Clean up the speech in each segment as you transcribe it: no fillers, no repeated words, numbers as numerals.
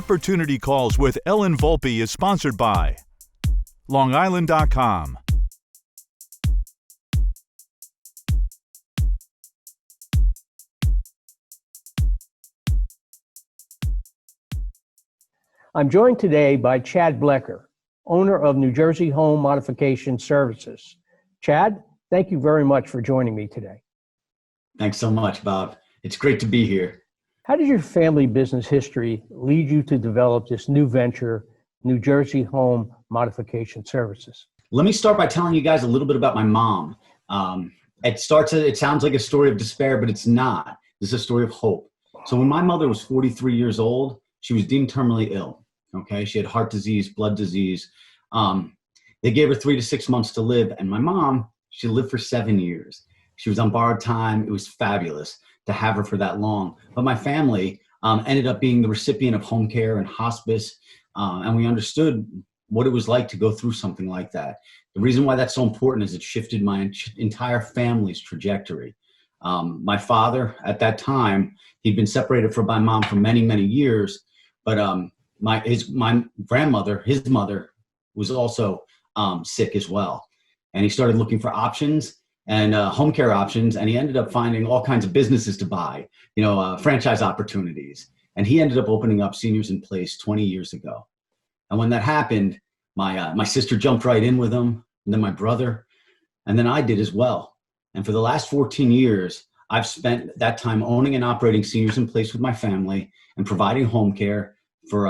Opportunity Calls with Ellen Volpe is sponsored by LongIsland.com. I'm joined today by Chad Blecker, owner of New Jersey Home Modification Services. Chad, thank you very much for joining me today. Thanks so much, Bob. It's great to be here. How did your family business history lead you to develop this new venture, New Jersey Home Modification Services? Let me start by telling you guys a little bit about my mom. It sounds like a story of despair, but it's not. This is a story of hope. So when my mother was 43 years old, she was deemed terminally ill. Okay, she had heart disease, blood disease. They gave her 3 to 6 months to live. And my mom, she lived for 7 years. She was on borrowed time. It was fabulous to have her for that long. But my family ended up being the recipient of home care and hospice. And we understood what it was like to go through something like that. The reason why that's so important is it shifted my entire family's trajectory. My father, at that time, he'd been separated from my mom for many, many years. But my grandmother, his mother, was also sick as well. And he started looking for options and home care options. And he ended up finding all kinds of businesses to buy, franchise opportunities. And he ended up opening up Seniors in Place 20 years ago. And when that happened, my sister jumped right in with him, and then my brother, and then I did as well. And for the last 14 years, I've spent that time owning and operating Seniors in Place with my family and providing home care for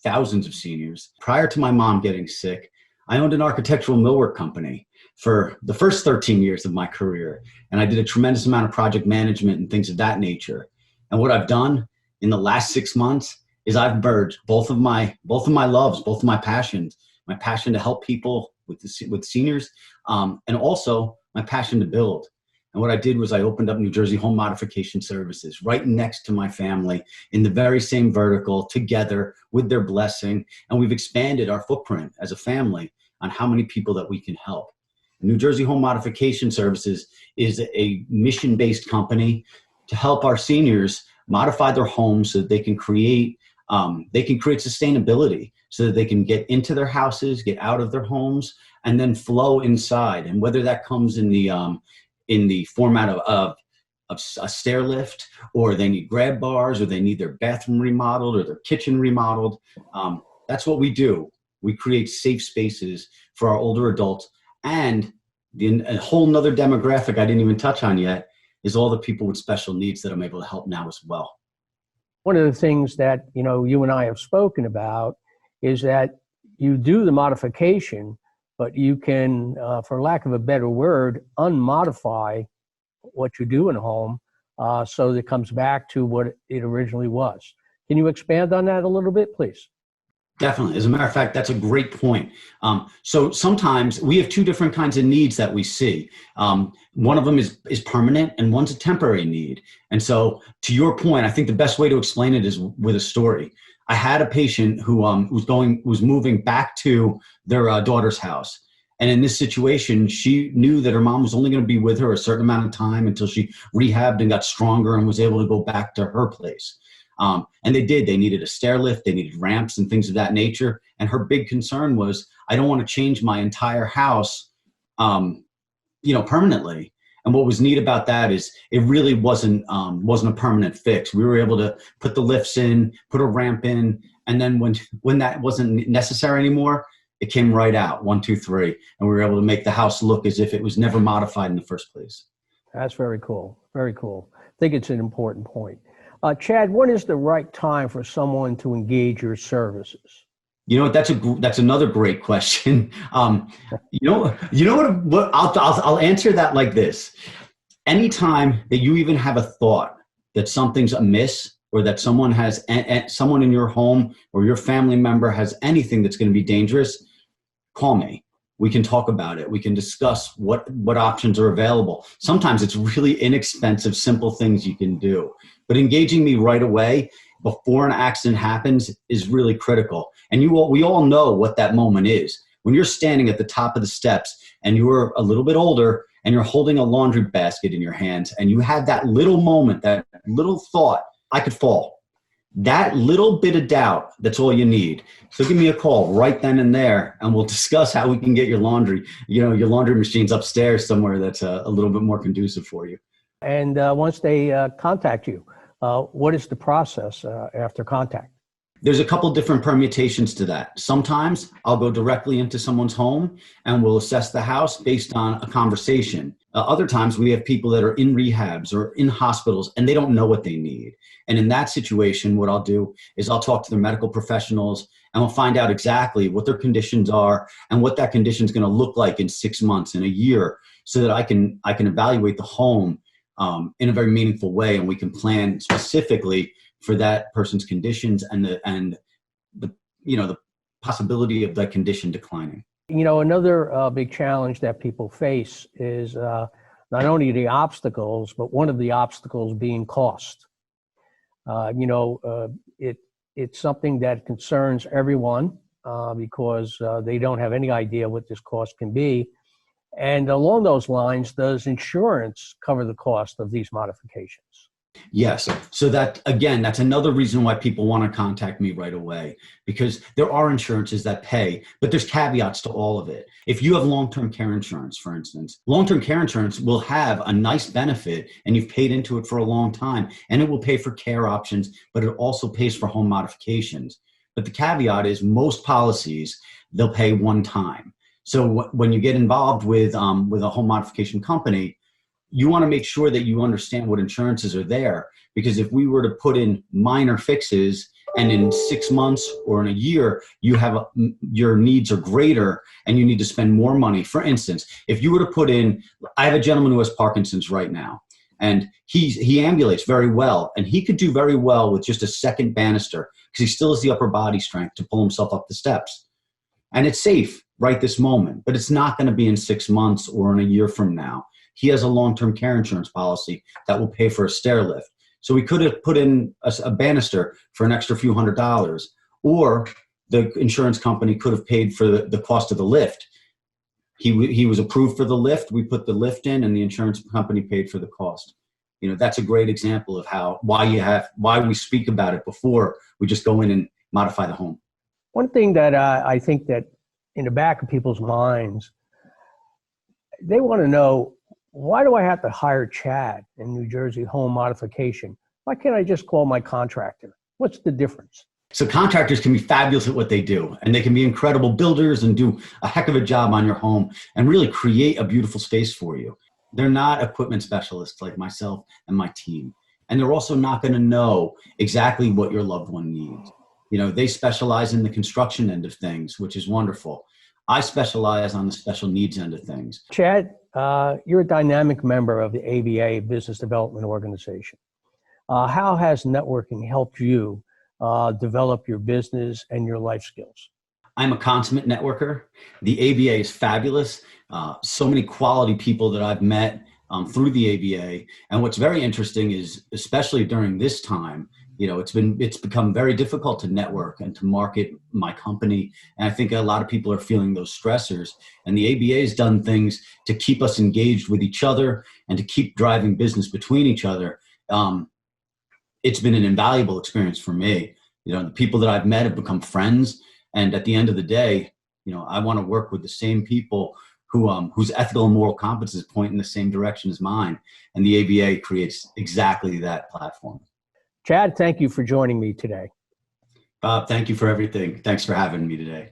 thousands of seniors. Prior to my mom getting sick, I owned an architectural millwork company for the first 13 years of my career. And I did a tremendous amount of project management and things of that nature. And what I've done in the last 6 months is I've merged both of my loves, both of my passions, my passion to help people with seniors, and also my passion to build. And what I did was I opened up New Jersey Home Modification Services right next to my family in the very same vertical together with their blessing. And we've expanded our footprint as a family on how many people that we can help. New Jersey Home Modification Services is a mission-based company to help our seniors modify their homes so that they can create sustainability, so that they can get into their houses, get out of their homes, and then flow inside. And whether that comes in the format of a stair lift, or they need grab bars, or they need their bathroom remodeled, or their kitchen remodeled, that's what we do. We create safe spaces for our older adults. And a whole nother demographic I didn't even touch on yet is all the people with special needs that I'm able to help now as well. One of the things that you and I have spoken about is that you do the modification, but you can, for lack of a better word, unmodify what you do in a home so that it comes back to what it originally was. Can you expand on that a little bit, please? Definitely. As a matter of fact, that's a great point. So sometimes we have two different kinds of needs that we see. One of them is permanent, and one's a temporary need. And so to your point, I think the best way to explain it is with a story. I had a patient who was moving back to their daughter's house. And in this situation, she knew that her mom was only going to be with her a certain amount of time until she rehabbed and got stronger and was able to go back to her place. And they did. They needed a stair lift, they needed ramps and things of that nature. And her big concern was, I don't want to change my entire house, permanently. And what was neat about that is it really wasn't a permanent fix. We were able to put the lifts in, put a ramp in, and then when that wasn't necessary anymore, it came right out, 1, 2, 3, and we were able to make the house look as if it was never modified in the first place. That's very cool. Very cool. I think it's an important point. Chad, when is the right time for someone to engage your services? That's another great question. What I'll answer that like this. Anytime that you even have a thought that something's amiss, or that someone in your home or your family member has anything that's going to be dangerous, call me. We can talk about it. We can discuss what options are available. Sometimes it's really inexpensive, simple things you can do. But engaging me right away before an accident happens is really critical. And we all know what that moment is. When you're standing at the top of the steps and you're a little bit older and you're holding a laundry basket in your hands and you have that little moment, that little thought, I could fall. That little bit of doubt, that's all you need. So give me a call right then and there, and we'll discuss how we can get your laundry, your laundry machine's upstairs somewhere that's a little bit more conducive for you. And once they contact you, what is the process after contact? There's a couple different permutations to that. Sometimes I'll go directly into someone's home and we'll assess the house based on a conversation. Other times we have people that are in rehabs or in hospitals and they don't know what they need. And in that situation, what I'll do is I'll talk to their medical professionals and we'll find out exactly what their conditions are and what that condition is going to look like in 6 months, in a year, so that I can evaluate the home in a very meaningful way, and we can plan specifically for that person's conditions and the possibility of that condition declining. Another big challenge that people face is not only the obstacles, but one of the obstacles being cost. It's something that concerns everyone because they don't have any idea what this cost can be. And along those lines, does insurance cover the cost of these modifications? Yes. So that's another reason why people want to contact me right away, because there are insurances that pay, but there's caveats to all of it. If you have long-term care insurance, for instance, long-term care insurance will have a nice benefit and you've paid into it for a long time, and it will pay for care options, but it also pays for home modifications. But the caveat is most policies, they'll pay one time. So when you get involved with a home modification company, you want to make sure that you understand what insurances are there, because if we were to put in minor fixes and in 6 months or in a year, your needs are greater and you need to spend more money. For instance, if you were to put in, I have a gentleman who has Parkinson's right now, and he ambulates very well, and he could do very well with just a second banister because he still has the upper body strength to pull himself up the steps. And it's safe right this moment, but it's not going to be in 6 months or in a year from now. He has a long-term care insurance policy that will pay for a stair lift. So we could have put in a banister for an extra few $100s, or the insurance company could have paid for the cost of the lift. He was approved for the lift. We put the lift in, and the insurance company paid for the cost. That's a great example of why we speak about it before we just go in and modify the home. One thing that I think that in the back of people's minds, they want to know, why do I have to hire Chad in New Jersey home modification? Why can't I just call my contractor? What's the difference? So contractors can be fabulous at what they do, and they can be incredible builders and do a heck of a job on your home and really create a beautiful space for you. They're not equipment specialists like myself and my team. And they're also not going to know exactly what your loved one needs. They specialize in the construction end of things, which is wonderful. I specialize on the special needs end of things. Chad, you're a dynamic member of the ABA Business Development Organization. How has networking helped you develop your business and your life skills? I'm a consummate networker. The ABA is fabulous. So many quality people that I've met through the ABA. And what's very interesting is, especially during this time, it's become very difficult to network and to market my company. And I think a lot of people are feeling those stressors. And the ABA has done things to keep us engaged with each other and to keep driving business between each other. It's been an invaluable experience for me. The people that I've met have become friends. And at the end of the day, I want to work with the same people whose ethical and moral compasses point in the same direction as mine. And the ABA creates exactly that platform. Chad, thank you for joining me today. Bob, thank you for everything. Thanks for having me today.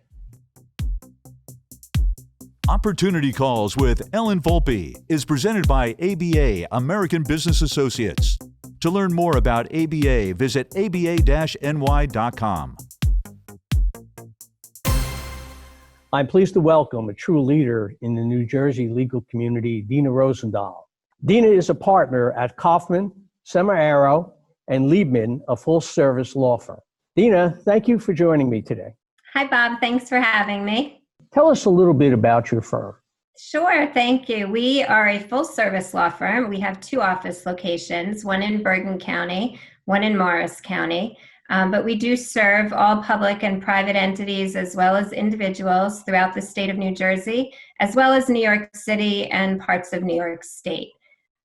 Opportunity Calls with Ellen Volpe is presented by ABA American Business Associates. To learn more about ABA, visit aba-ny.com. I'm pleased to welcome a true leader in the New Jersey legal community, Deena Rosendahl. Deena is a partner at Kaufman, Semeraro, and Leibman, a full-service law firm. Deena, thank you for joining me today. Hi, Bob. Thanks for having me. Tell us a little bit about your firm. Sure. Thank you. We are a full-service law firm. We have 2 office locations, one in Bergen County, one in Morris County. But we do serve all public and private entities as well as individuals throughout the state of New Jersey, as well as New York City and parts of New York State.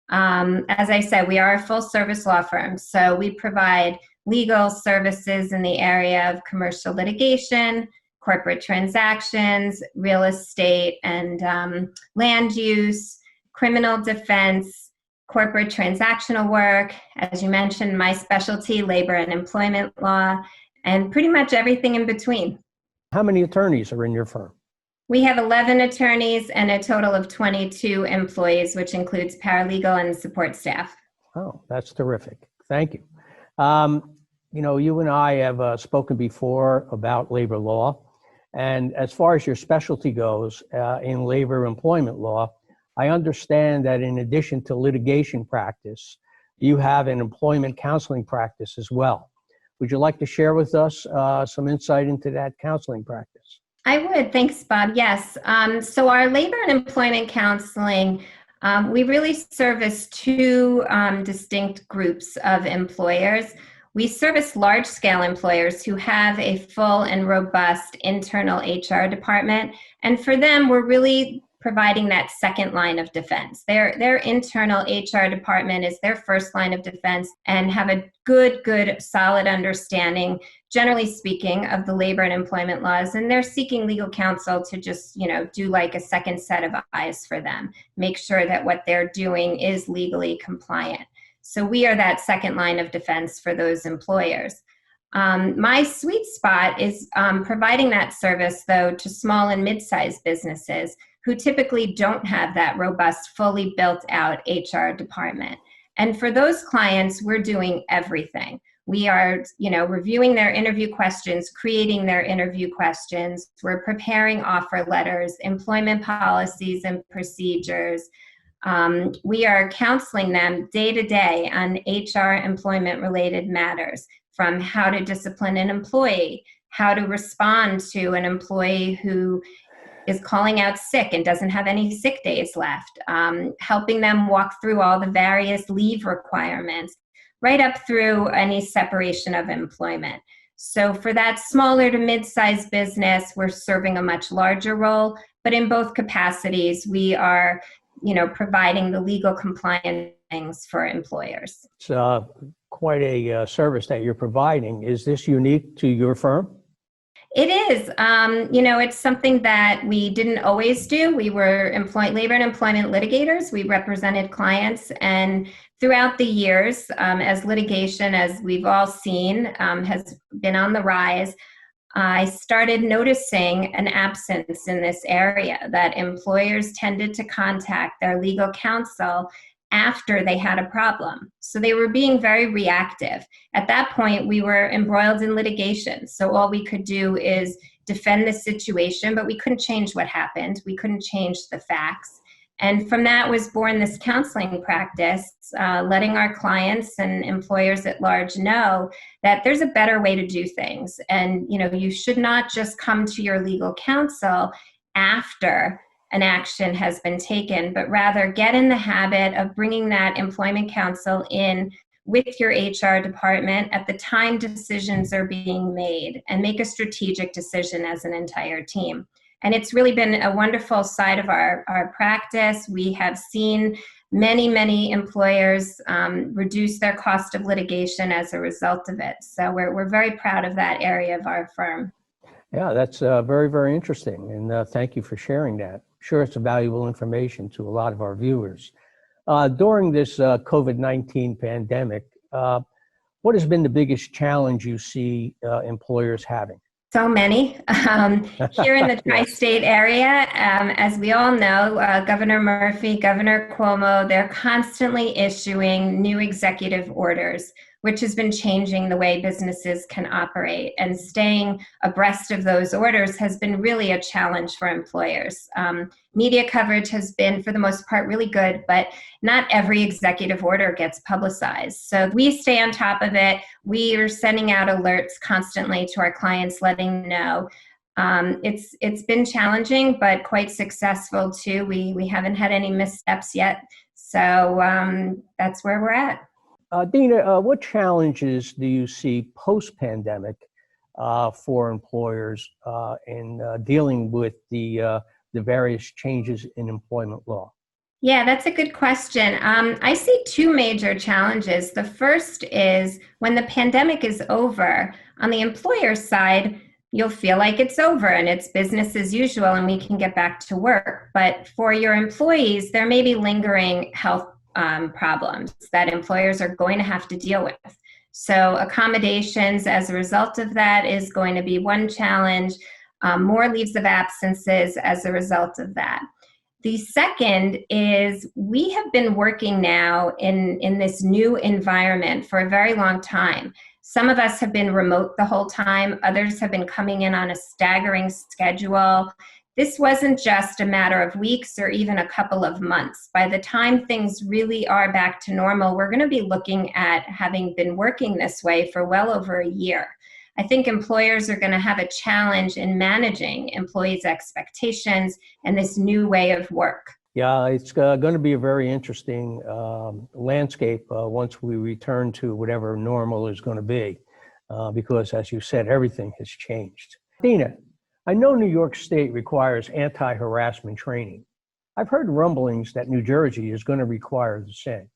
As I said, we are a full-service law firm, so we provide legal services in the area of commercial litigation, corporate transactions, real estate and land use, criminal defense, corporate transactional work. As you mentioned, my specialty, labor and employment law, and pretty much everything in between. How many attorneys are in your firm? We have 11 attorneys and a total of 22 employees, which includes paralegal and support staff. Oh, that's terrific. Thank you. You and I have spoken before about labor law. And as far as your specialty goes in labor employment law, I understand that in addition to litigation practice, you have an employment counseling practice as well. Would you like to share with us some insight into that counseling practice? I would. Thanks, Bob. Yes. So our labor and employment counseling, we really service two distinct groups of employers. We service large-scale employers who have a full and robust internal HR department. And for them, we're really providing that second line of defense. Their internal HR department is their first line of defense and have a good, solid understanding, generally speaking, of the labor and employment laws. And they're seeking legal counsel to just, do like a second set of eyes for them, make sure that what they're doing is legally compliant. So we are that second line of defense for those employers. My sweet spot is providing that service, though, to small and mid-sized businesses who typically don't have that robust, fully built-out HR department. And for those clients, we're doing everything. We are, reviewing their interview questions, creating their interview questions. We're preparing offer letters, employment policies and procedures. We are counseling them day to day on HR employment-related matters, from how to discipline an employee, how to respond to an employee who is calling out sick and doesn't have any sick days left, helping them walk through all the various leave requirements, right up through any separation of employment. So for that smaller to mid-sized business, we're serving a much larger role, but in both capacities, we are, providing the legal compliant things for employers. It's quite a service that you're providing. Is this unique to your firm? It is. It's something that we didn't always do. We were labor and employment litigators. We represented clients. And throughout the years, as litigation, as we've all seen, has been on the rise, I started noticing an absence in this area, that employers tended to contact their legal counsel after they had a problem. So they were being very reactive. At that point, we were embroiled in litigation. So all we could do is defend the situation, but we couldn't change what happened. We couldn't change the facts. And from that was born this counseling practice, letting our clients and employers at large know that there's a better way to do things. And, you should not just come to your legal counsel after an action has been taken, but rather get in the habit of bringing that employment counsel in with your HR department at the time decisions are being made, and make a strategic decision as an entire team. And it's really been a wonderful side of our practice. We have seen many employers reduce their cost of litigation as a result of it. So we're very proud of that area of our firm. Yeah, that's very interesting. And thank you for sharing that. I'm sure it's valuable information to a lot of our viewers. During this COVID-19 pandemic, what has been the biggest challenge you see employers having? So many. Here in the tri-state area, as we all know, Governor Murphy, Governor Cuomo, they're constantly issuing new executive orders, which has been changing the way businesses can operate. And staying abreast of those orders has been really a challenge for employers. Media coverage has been, for the most part, really good, but not every executive order gets publicized. So we stay on top of it. We are sending out alerts constantly to our clients, letting them know. It's been challenging, but quite successful too. We haven't had any missteps yet. So that's where we're at. Deena, what challenges do you see post-pandemic for employers in dealing with the various changes in employment law? Yeah, that's a good question. I see two major challenges. The first is when the pandemic is over, on the employer side, you'll feel like it's over and it's business as usual and we can get back to work. But for your employees, there may be lingering health problems that employers are going to have to deal with. So accommodations as a result of that is going to be one challenge. More leaves of absences as a result of that. The second is we have been working now in this new environment for a very long time. Some of us have been remote the whole time. Others have been coming in on a staggering schedule. This wasn't just a matter of weeks or even a couple of months. By the time things really are back to normal, we're going to be looking at having been working this way for well over a year. I think employers are going to have a challenge in managing employees' expectations and this new way of work. Yeah, it's going to be a very interesting landscape once we return to whatever normal is going to be, because, as you said, everything has changed. Deena, I know New York State requires anti-harassment training. I've heard rumblings that New Jersey is going to require the same.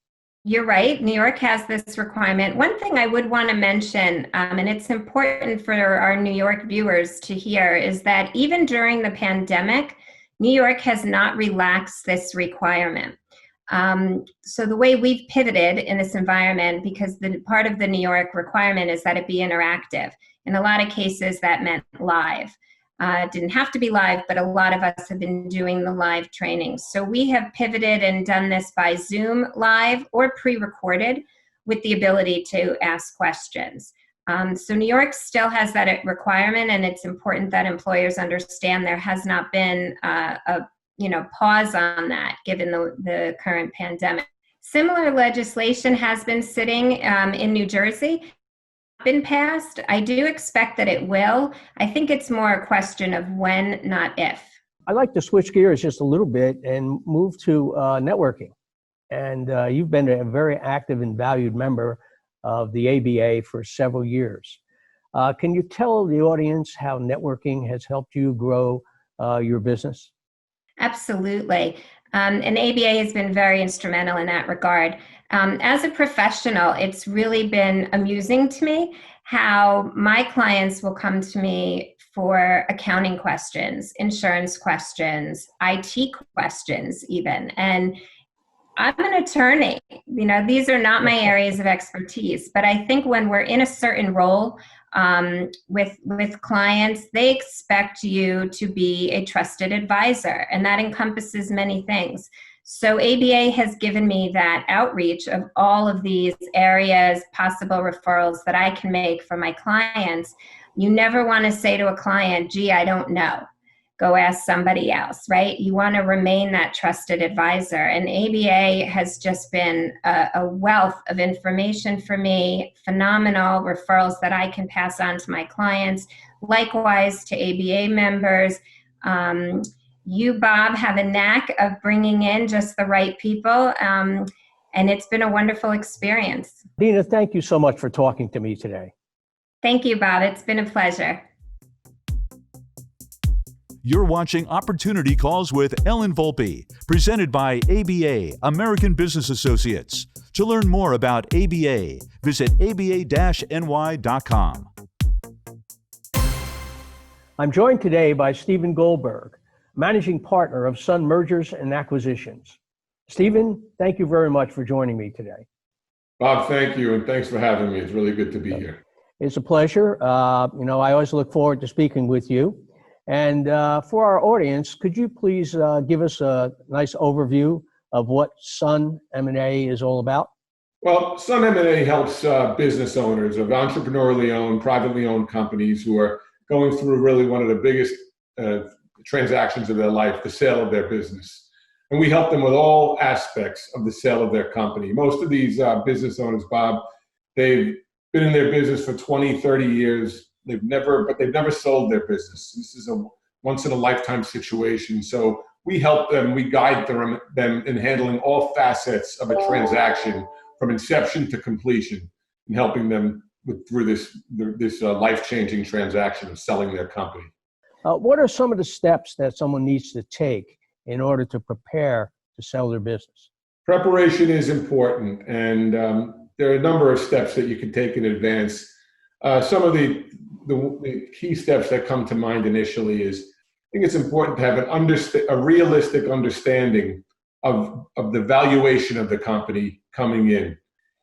You're right. New York has this requirement. One thing I would want to mention, and it's important for our New York viewers to hear, is that even during the pandemic, New York has not relaxed this requirement. So the way we've pivoted in this environment, because the part of the New York requirement is that it be interactive. In a lot of cases, that meant live. It didn't have to be live, but a lot of us have been doing the live training. So we have pivoted and done this by Zoom live or pre-recorded with the ability to ask questions. So New York still has that requirement, and it's important that employers understand there has not been a pause on that given the current pandemic. Similar legislation has been sitting in New Jersey. Been passed. I do expect that it will. I think it's more a question of when, not if. I'd like to switch gears just a little bit and move to networking. And you've been a very active and valued member of the ABA for several years. Can you tell the audience how networking has helped you grow your business? Absolutely. And ABA has been very instrumental in that regard. As a professional, it's really been amusing to me how my clients will come to me for accounting questions, insurance questions, IT questions even. And I'm an attorney. These are not my areas of expertise, but I think when we're in a certain role with clients, they expect you to be a trusted advisor, and that encompasses many things. So ABA has given me that outreach of all of these areas, possible referrals that I can make for my clients. You never want to say to a client, gee, I don't know. Go ask somebody else, right? You want to remain that trusted advisor. And ABA has just been a wealth of information for me, phenomenal referrals that I can pass on to my clients, likewise to ABA members. You, Bob, have a knack of bringing in just the right people, and it's been a wonderful experience. Deena, thank you so much for talking to me today. Thank you, Bob. It's been a pleasure. You're watching Opportunity Calls with Ellen Volpe, presented by ABA, American Business Associates. To learn more about ABA, visit aba-ny.com. I'm joined today by Stephen Goldberg, Managing Partner of Sun Mergers and Acquisitions. Stephen, thank you very much for joining me today. Bob, thank you, and thanks for having me. It's really good to be here. It's a pleasure. I always look forward to speaking with you. And for our audience, could you please give us a nice overview of what Sun M&A is all about? Well, Sun M&A helps business owners of entrepreneurially owned, privately owned companies who are going through really one of the biggest transactions of their life, the sale of their business. And we help them with all aspects of the sale of their company. Most of these business owners, Bob, they've been in their business for 20, 30 years. They've never sold their business. This is a once in a lifetime situation. So we help them, we guide them in handling all facets of a transaction from inception to completion, and helping them through this life-changing transaction of selling their company. What are some of the steps that someone needs to take in order to prepare to sell their business? Preparation is important, and there are a number of steps that you can take in advance. Some of the key steps that come to mind initially is, I think it's important to have a realistic understanding of the valuation of the company coming in.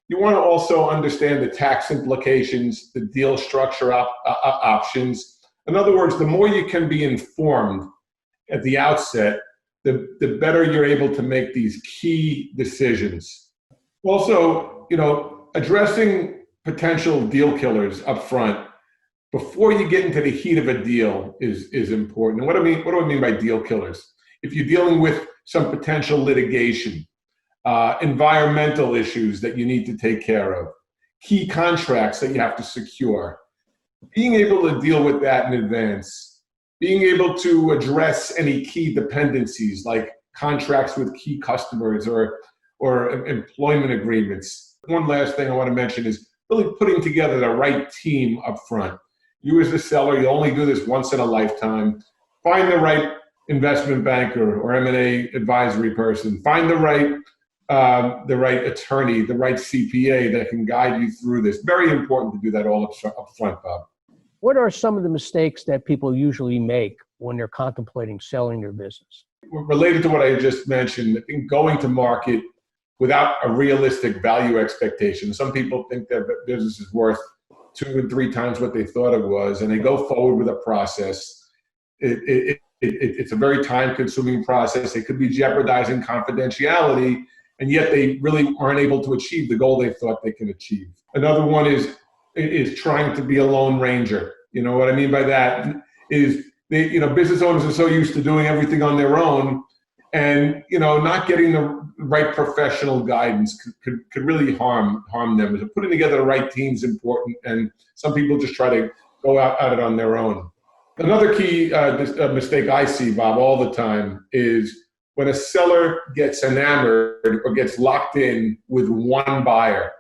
You want to also understand the tax implications, the deal structure options. In other words, the more you can be informed at the outset, the better you're able to make these key decisions. Also, addressing potential deal killers up front before you get into the heat of a deal is important. And what do I mean by deal killers? If you're dealing with some potential litigation, environmental issues that you need to take care of, key contracts that you have to secure, being able to deal with that in advance, being able to address any key dependencies like contracts with key customers or employment agreements. One last thing I want to mention is really putting together the right team up front. You as the seller, you only do this once in a lifetime. Find the right investment banker or M&A advisory person. Find the right attorney, the right CPA that can guide you through this. Very important to do that all up front, Bob. What are some of the mistakes that people usually make when they're contemplating selling their business? Related to what I just mentioned, I think going to market without a realistic value expectation. Some people think their business is worth 2 and 3 times what they thought it was, and they go forward with a process. It's a very time-consuming process. It could be jeopardizing confidentiality, and yet they really aren't able to achieve the goal they thought they can achieve. Another one is trying to be a lone ranger. You know what I mean by that is business owners are so used to doing everything on their own, and not getting the right professional guidance could really harm them. So putting together the right team is important, and some people just try to go at it on their own. Another key mistake I see, Bob, all the time is when a seller gets enamored or gets locked in with one buyer,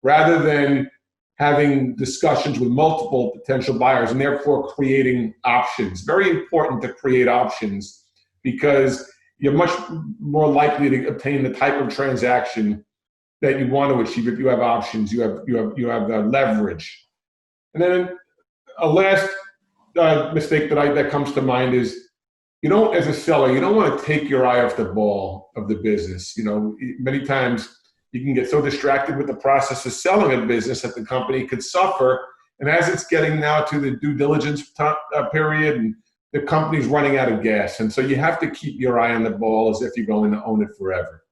rather than having discussions with multiple potential buyers and therefore creating options. Very important to create options because you're much more likely to obtain the type of transaction that you want to achieve if you have options. You have leverage. And then a last mistake that comes to mind is, as a seller, you don't want to take your eye off the ball of the business. Many times you can get so distracted with the process of selling a business that the company could suffer. And as it's getting now to the due diligence period, and the company's running out of gas. And so you have to keep your eye on the ball as if you're going to own it forever.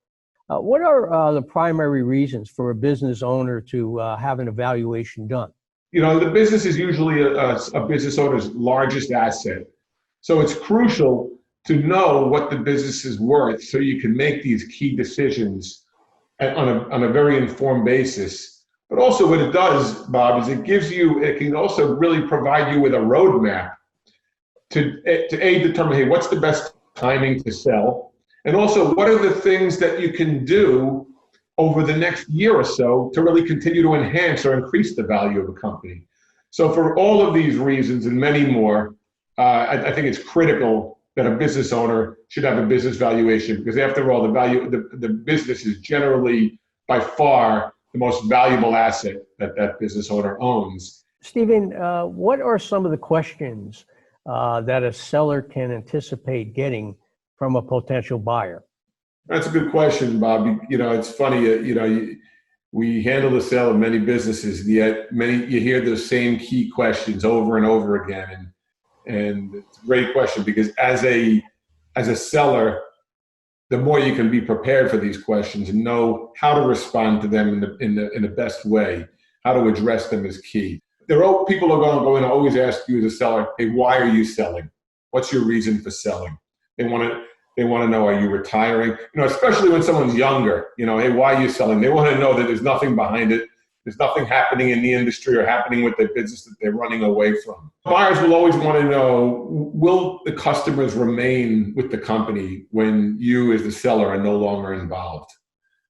What are the primary reasons for a business owner to have an evaluation done? The business is usually a business owner's largest asset. So it's crucial to know what the business is worth so you can make these key decisions on a very informed basis. But also what it does, Bob, is it can also really provide you with a roadmap to determine, hey, what's the best timing to sell? And also, what are the things that you can do over the next year or so to really continue to enhance or increase the value of a company? So for all of these reasons and many more, I think it's critical that a business owner should have a business valuation, because after all, the business is generally by far the most valuable asset that business owner owns. Stephen, what are some of the questions that a seller can anticipate getting from a potential buyer? That's a good question, Bob. It's funny, we handle the sale of many businesses, yet you hear those same key questions over and over again. And it's a great question because as a seller, the more you can be prepared for these questions and know how to respond to them in the best way, how to address them is key. People are going to always ask you as a seller, hey, why are you selling? What's your reason for selling? They want to know, are you retiring? Especially when someone's younger, hey, why are you selling? They want to know that there's nothing behind it. There's nothing happening in the industry or happening with their business that they're running away from. Buyers will always want to know, will the customers remain with the company when you as the seller are no longer involved?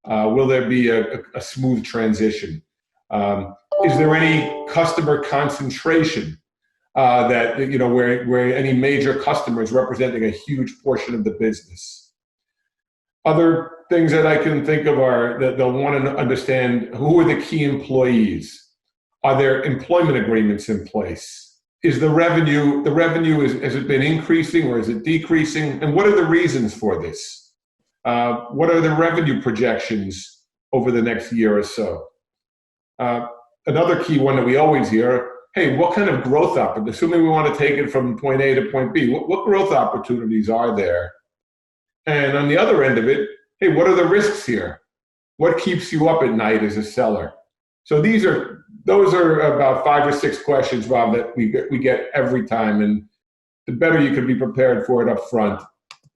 Will there be a smooth transition? Is there any customer concentration that where any major customer is representing a huge portion of the business? Other things that I can think of are that they'll want to understand who are the key employees. Are there employment agreements in place? Is the revenue, has it been increasing or is it decreasing? And what are the reasons for this? What are the revenue projections over the next year or so? Another key one that we always hear, hey, what kind of growth opportunities, assuming we want to take it from point A to point B, what growth opportunities are there? And on the other end of it, hey, what are the risks here? What keeps you up at night as a seller? So those are about 5 or 6 questions, Rob, that we get every time. And the better you can be prepared for it up front,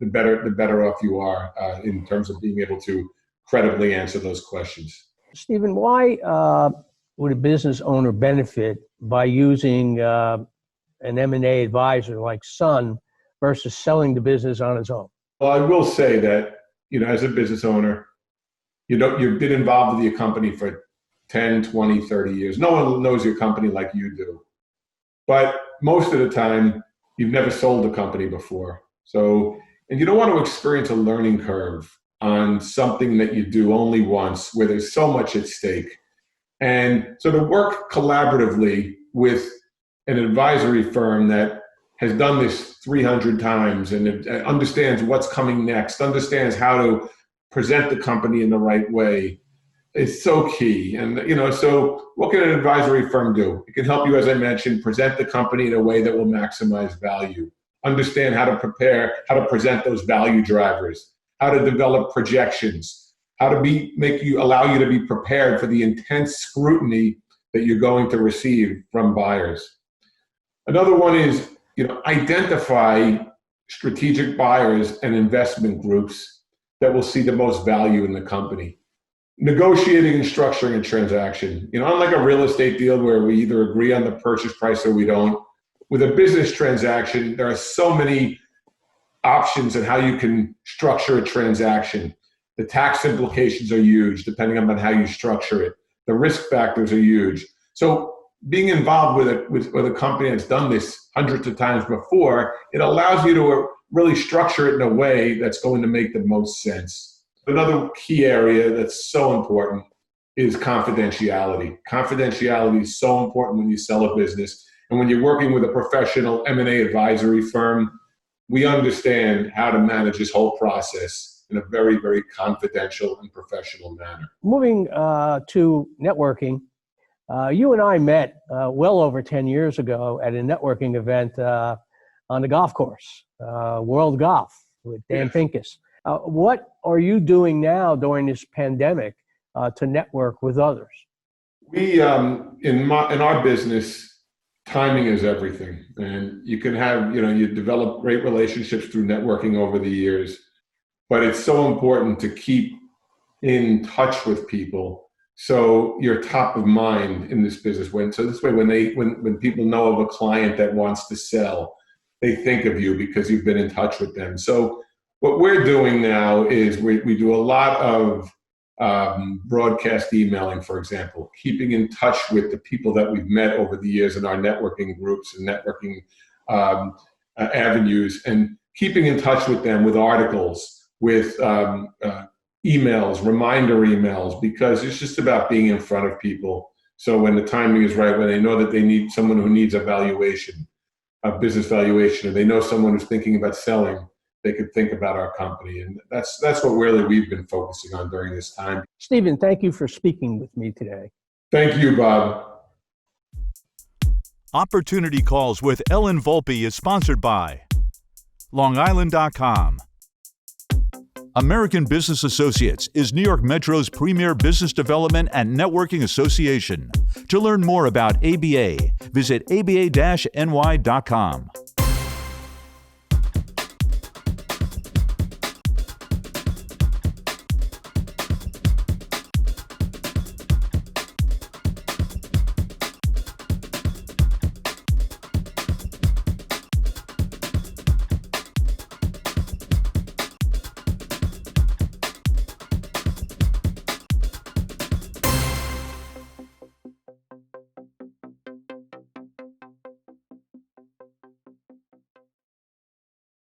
the better off you are in terms of being able to credibly answer those questions. Stephen, why would a business owner benefit by using an M&A advisor like Sun versus selling the business on his own? Well, I will say that, as a business owner, you've been involved with your company for 10, 20, 30 years. No one knows your company like you do. But most of the time, you've never sold a company before. So, and you don't want to experience a learning curve on something that you do only once where there's so much at stake. And so to work collaboratively with an advisory firm that has done this 300 times and understands what's coming next, understands how to present the company in the right way, is so key. And, so what can an advisory firm do? It can help you, as I mentioned, present the company in a way that will maximize value, understand how to prepare, how to present those value drivers, how to develop projections, how to allow you to be prepared for the intense scrutiny that you're going to receive from buyers. Another one is, identify strategic buyers and investment groups that will see the most value in the company. Negotiating and structuring a transaction. Unlike a real estate deal where we either agree on the purchase price or we don't, with a business transaction, there are so many options on how you can structure a transaction. The tax implications are huge, depending on how you structure it. The risk factors are huge. So being involved with a company that's done this hundreds of times before, it allows you to really structure it in a way that's going to make the most sense. Another key area that's so important is confidentiality. Confidentiality is so important when you sell a business. And when you're working with a professional M&A advisory firm, we understand how to manage this whole process in a very, very confidential and professional manner. Moving to networking, you and I met well over 10 years ago at a networking event on the golf course, World Golf with Dan Pincus. What are you doing now during this pandemic to network with others? We, in our business, timing is everything. And you can have, you develop great relationships through networking over the years, but it's so important to keep in touch with people so you're top of mind in this business. When people know of a client that wants to sell, they think of you because you've been in touch with them. So what we're doing now is we do a lot of broadcast emailing, for example, keeping in touch with the people that we've met over the years in our networking groups and networking avenues, and keeping in touch with them with articles, with emails, reminder emails, because it's just about being in front of people. So when the timing is right, when they know that they need someone who needs a valuation, a business valuation, or they know someone who's thinking about selling, they could think about our company. And that's what really we've been focusing on during this time. Stephen, thank you for speaking with me today. Thank you, Bob. Opportunity Calls with Ellen Volpe is sponsored by LongIsland.com. American Business Associates is New York Metro's premier business development and networking association. To learn more about ABA, visit aba-ny.com.